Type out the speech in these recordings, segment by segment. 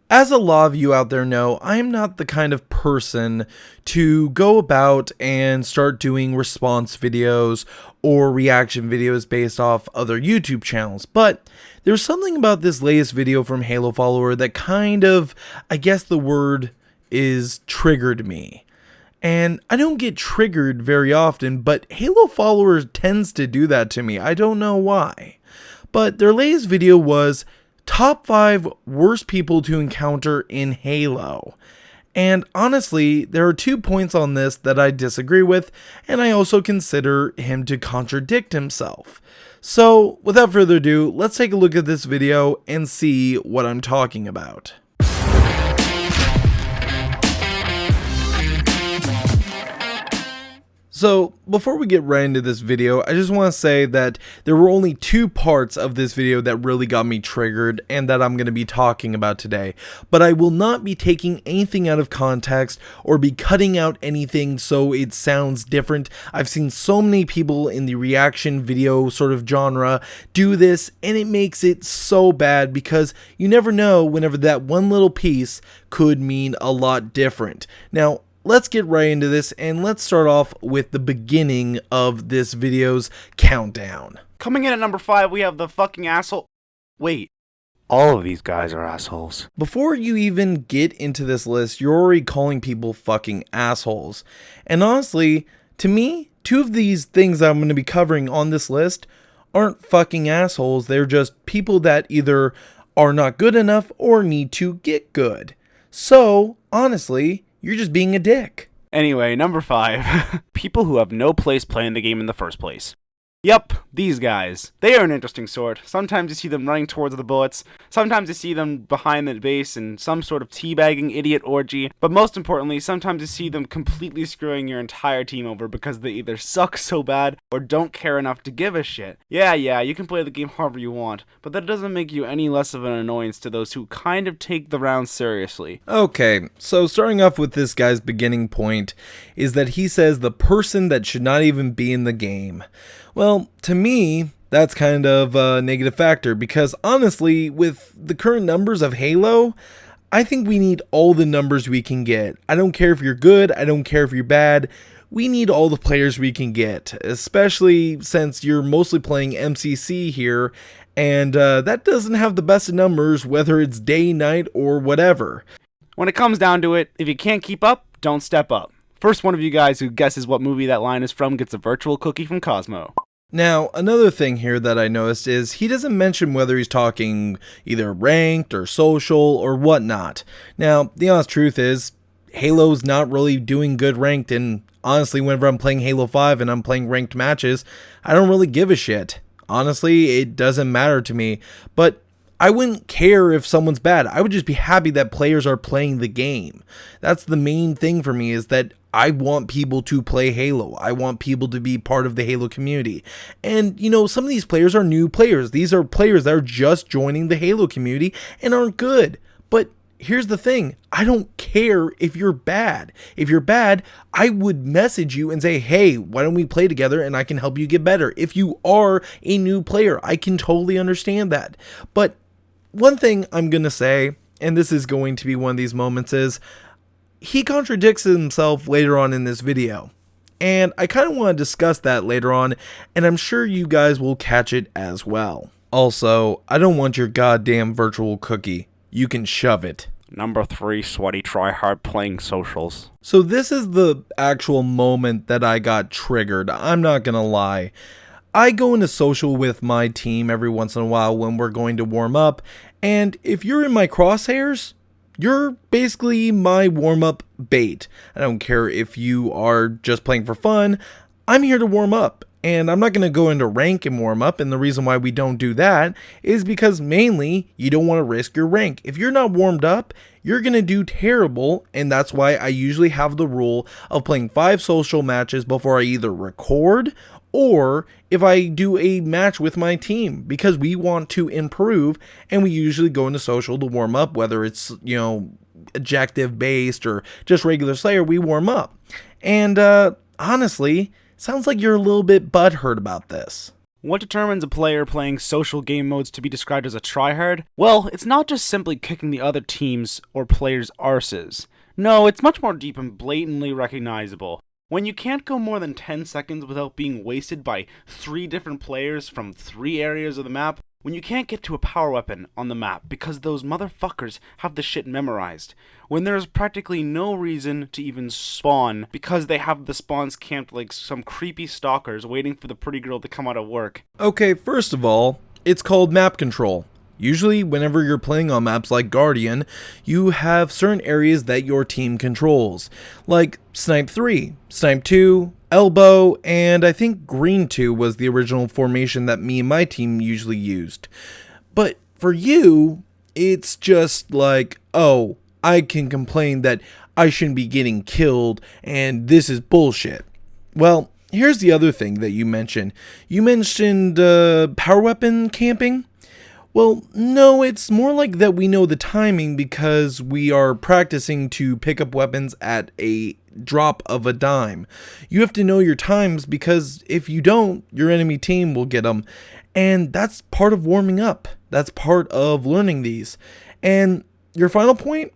As a lot of you out there know, I am not the kind of person to go about and start doing response videos or reaction videos based off other YouTube channels, but there's something about this latest video from Halo Follower that kind of, I guess the word is, triggered me. And I don't get triggered very often, but Halo Follower tends to do that to me. I don't know why. But their latest video was Top 5 Worst People to Encounter in Halo. And honestly, there are 2 points on this that I disagree with, and I also consider him to contradict himself. So, without further ado, let's take a look at this video and see what I'm talking about. So, before we get right into this video, I just want to say that there were only 2 parts of this video that really got me triggered and that I'm going to be talking about today. But I will not be taking anything out of context or be cutting out anything so it sounds different. I've seen so many people in the reaction video sort of genre do this, and it makes it so bad because you never know whenever that one little piece could mean a lot different. Now, let's get right into this, and let's start off with the beginning of this video's countdown. Coming in at number 5, we have the fucking asshole. Wait, all of these guys are assholes. Before you even get into this list, you're already calling people fucking assholes. And honestly, to me, 2 of these things I'm going to be covering on this list aren't fucking assholes. They're just people that either are not good enough or need to get good. So, honestly, you're just being a dick. Anyway, number 5. People who have no place playing the game in the first place. Yep, these guys. They are an interesting sort. Sometimes you see them running towards the bullets, sometimes you see them behind the base in some sort of teabagging idiot orgy, but most importantly, sometimes you see them completely screwing your entire team over because they either suck so bad or don't care enough to give a shit. Yeah, you can play the game however you want, but that doesn't make you any less of an annoyance to those who kind of take the round seriously. Okay, so starting off with this guy's beginning point is that he says the person that should not even be in the game. Well, to me, that's kind of a negative factor because honestly, with the current numbers of Halo, I think we need all the numbers we can get. I don't care if you're good, I don't care if you're bad. We need all the players we can get, especially since you're mostly playing MCC here, and that doesn't have the best of numbers, whether it's day, night, or whatever. When it comes down to it, if you can't keep up, don't step up. First one of you guys who guesses what movie that line is from gets a virtual cookie from Cosmo. Now, another thing here that I noticed is he doesn't mention whether he's talking either ranked or social or whatnot. Now, the honest truth is, Halo's not really doing good ranked, and honestly, whenever I'm playing Halo 5 and I'm playing ranked matches, I don't really give a shit. Honestly, it doesn't matter to me, but I wouldn't care if someone's bad. I would just be happy that players are playing the game. That's the main thing for me, is that I want people to play Halo. I want people to be part of the Halo community. And, you know, some of these players are new players. These are players that are just joining the Halo community and aren't good. But here's the thing. I don't care if you're bad. If you're bad, I would message you and say, hey, why don't we play together and I can help you get better. If you are a new player, I can totally understand that. But one thing I'm going to say, and this is going to be one of these moments, is he contradicts himself later on in this video. And I kind of want to discuss that later on, and I'm sure you guys will catch it as well. Also, I don't want your goddamn virtual cookie. You can shove it. Number 3, sweaty tryhard playing socials. So this is the actual moment that I got triggered. I'm not going to lie. I go into social with my team every once in a while when we're going to warm up, and if you're in my crosshairs, you're basically my warm-up bait. I don't care if you are just playing for fun, I'm here to warm up, and I'm not going to go into rank and warm up, and the reason why we don't do that is because mainly you don't want to risk your rank. If you're not warmed up, you're going to do terrible, and that's why I usually have the rule of playing 5 social matches before I either record or if I do a match with my team, because we want to improve, and we usually go into social to warm up, whether it's, you know, objective based or just regular Slayer, we warm up. And honestly, sounds like you're a little bit butthurt about this. What determines a player playing social game modes to be described as a tryhard? Well, it's not just simply kicking the other teams or players' arses. No, it's much more deep and blatantly recognizable. When you can't go more than 10 seconds without being wasted by 3 different players from 3 areas of the map, when you can't get to a power weapon on the map because those motherfuckers have the shit memorized, when there's practically no reason to even spawn because they have the spawns camped like some creepy stalkers waiting for the pretty girl to come out of work. Okay, first of all, it's called map control. Usually, whenever you're playing on maps like Guardian, you have certain areas that your team controls, like Snipe 3, Snipe 2, Elbow, and I think Green 2 was the original formation that me and my team usually used. But for you, it's just like, oh, I can complain that I shouldn't be getting killed, and this is bullshit. Well, here's the other thing that you mentioned. You mentioned power weapon camping. Well, no, it's more like that we know the timing because we are practicing to pick up weapons at a drop of a dime. You have to know your times because if you don't, your enemy team will get them. And that's part of warming up. That's part of learning these. And your final point?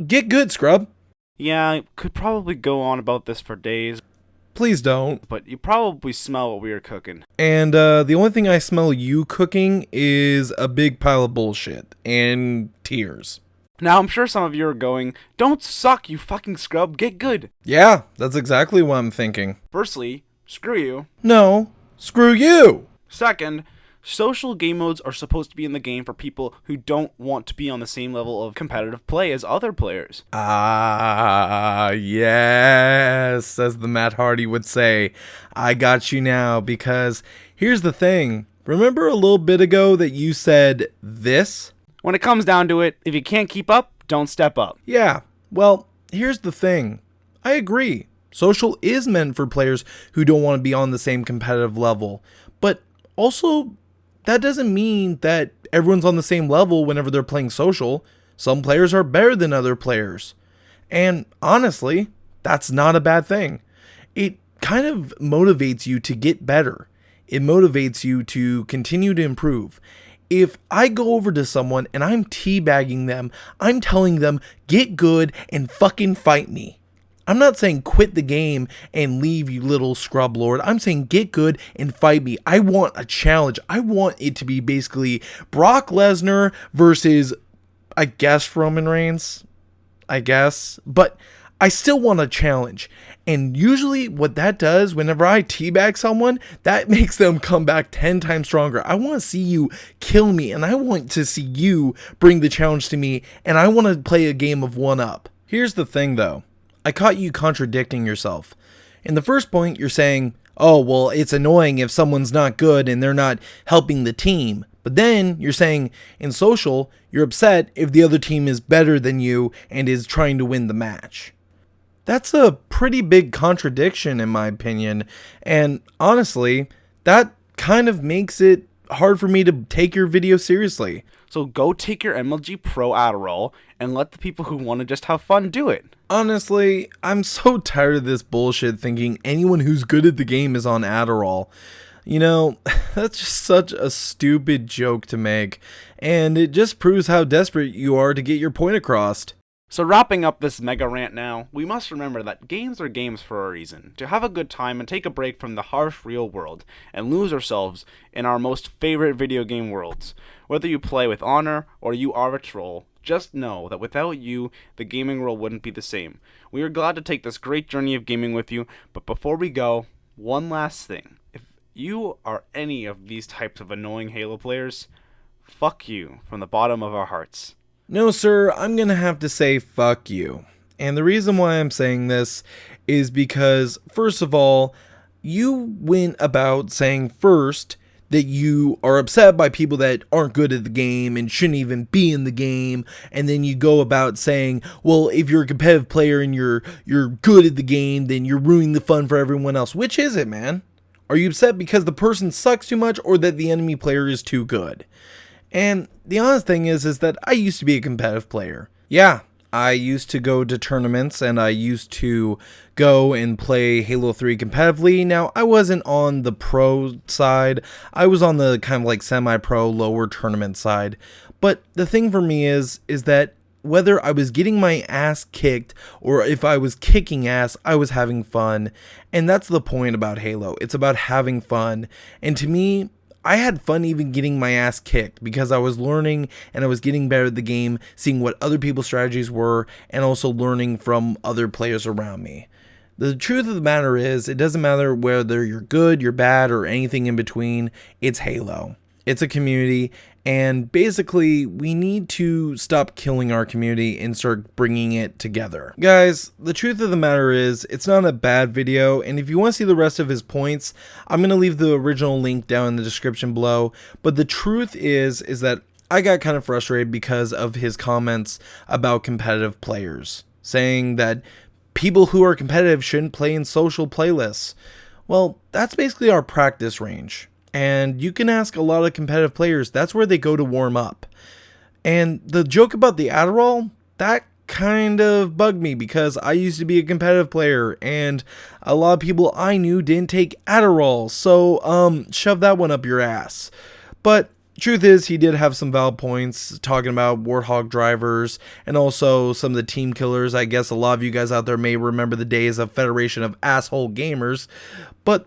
Get good, scrub. Yeah, I could probably go on about this for days. Please don't. But you probably smell what we are cooking. And the only thing I smell you cooking is a big pile of bullshit and tears. Now, I'm sure some of you are going, don't suck, you fucking scrub, get good. Yeah, that's exactly what I'm thinking. Firstly, screw you. No, screw you. Second, social game modes are supposed to be in the game for people who don't want to be on the same level of competitive play as other players. Ah, yes, as the Matt Hardy would say. I got you now, because here's the thing. Remember a little bit ago that you said this? When it comes down to it, if you can't keep up, don't step up. Yeah, well, here's the thing. I agree. Social is meant for players who don't want to be on the same competitive level. But also, that doesn't mean that everyone's on the same level whenever they're playing social. Some players are better than other players. And honestly, that's not a bad thing. It kind of motivates you to get better. It motivates you to continue to improve. If I go over to someone and I'm teabagging them, I'm telling them, get good and fucking fight me. I'm not saying quit the game and leave, you little scrub lord. I'm saying get good and fight me. I want a challenge. I want it to be basically Brock Lesnar versus, I guess, Roman Reigns. I guess. But I still want a challenge. And usually what that does, whenever I teabag someone, that makes them come back 10 times stronger. I want to see you kill me, and I want to see you bring the challenge to me, and I want to play a game of one-up. Here's the thing, though. I caught you contradicting yourself. In the first point, you're saying, oh, well, it's annoying if someone's not good and they're not helping the team. But then you're saying in social, you're upset if the other team is better than you and is trying to win the match. That's a pretty big contradiction in my opinion. And honestly, that kind of makes it hard for me to take your video seriously. So go take your MLG Pro Adderall and let the people who want to just have fun do it. Honestly, I'm so tired of this bullshit thinking anyone who's good at the game is on Adderall. You know, that's just such a stupid joke to make, and it just proves how desperate you are to get your point across. So wrapping up this mega rant now, we must remember that games are games for a reason, to have a good time and take a break from the harsh real world, and lose ourselves in our most favorite video game worlds. Whether you play with honor, or you are a troll, just know that without you, the gaming world wouldn't be the same. We are glad to take this great journey of gaming with you, but before we go, one last thing. If you are any of these types of annoying Halo players, fuck you from the bottom of our hearts. No, sir, I'm gonna have to say fuck you. And the reason why I'm saying this is because, first of all, you went about saying first that you are upset by people that aren't good at the game and shouldn't even be in the game, and then you go about saying, well, if you're a competitive player and you're good at the game, then you're ruining the fun for everyone else. Which is it, man? Are you upset because the person sucks too much or that the enemy player is too good? And the honest thing is that I used to be a competitive player. Yeah, I used to go to tournaments and I used to go and play Halo 3 competitively. Now, I wasn't on the pro side. I was on the kind of like semi-pro lower tournament side. But the thing for me is that whether I was getting my ass kicked or if I was kicking ass, I was having fun. And that's the point about Halo. It's about having fun. And to me, I had fun even getting my ass kicked because I was learning and I was getting better at the game, seeing what other people's strategies were, and also learning from other players around me. The truth of the matter is, it doesn't matter whether you're good, you're bad, or anything in between. It's Halo. It's a community, and basically, we need to stop killing our community and start bringing it together. Guys, the truth of the matter is, it's not a bad video, and if you want to see the rest of his points, I'm going to leave the original link down in the description below. But the truth is that I got kind of frustrated because of his comments about competitive players, saying that people who are competitive shouldn't play in social playlists. Well, that's basically our practice range. And you can ask a lot of competitive players, that's where they go to warm up. And the joke about the Adderall, that kind of bugged me because I used to be a competitive player and a lot of people I knew didn't take Adderall. So, shove that one up your ass. But truth is, he did have some valid points talking about Warthog drivers and also some of the team killers. I guess a lot of you guys out there may remember the days of Federation of Asshole Gamers. But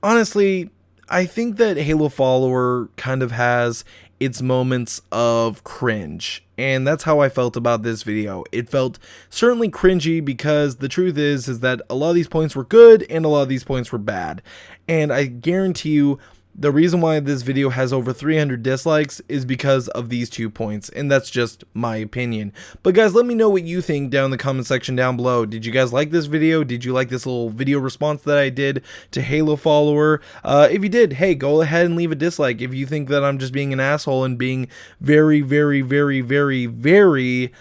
honestly, I think that Halo Follower kind of has its moments of cringe, and that's how I felt about this video. It felt certainly cringy because the truth is that a lot of these points were good and a lot of these points were bad. And I guarantee you, the reason why this video has over 300 dislikes is because of these 2 points, and that's just my opinion. But guys, let me know what you think down in the comment section down below. Did you guys like this video? Did you like this little video response that I did to Halo Follower? If you did, hey, go ahead and leave a dislike. If you think that I'm just being an asshole and being very, very, very, very, very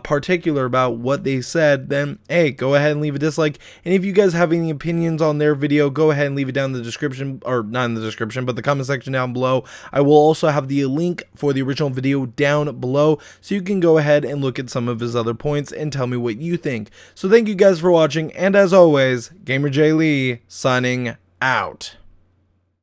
particular about what they said, then hey, go ahead and leave a dislike. And if you guys have any opinions on their video, go ahead and leave it down in the description, or not in the description, but the comment section down below. I will also have the link for the original video down below, so you can go ahead and look at some of his other points and tell me what you think. So thank you guys for watching, and as always, GamerJlee signing out.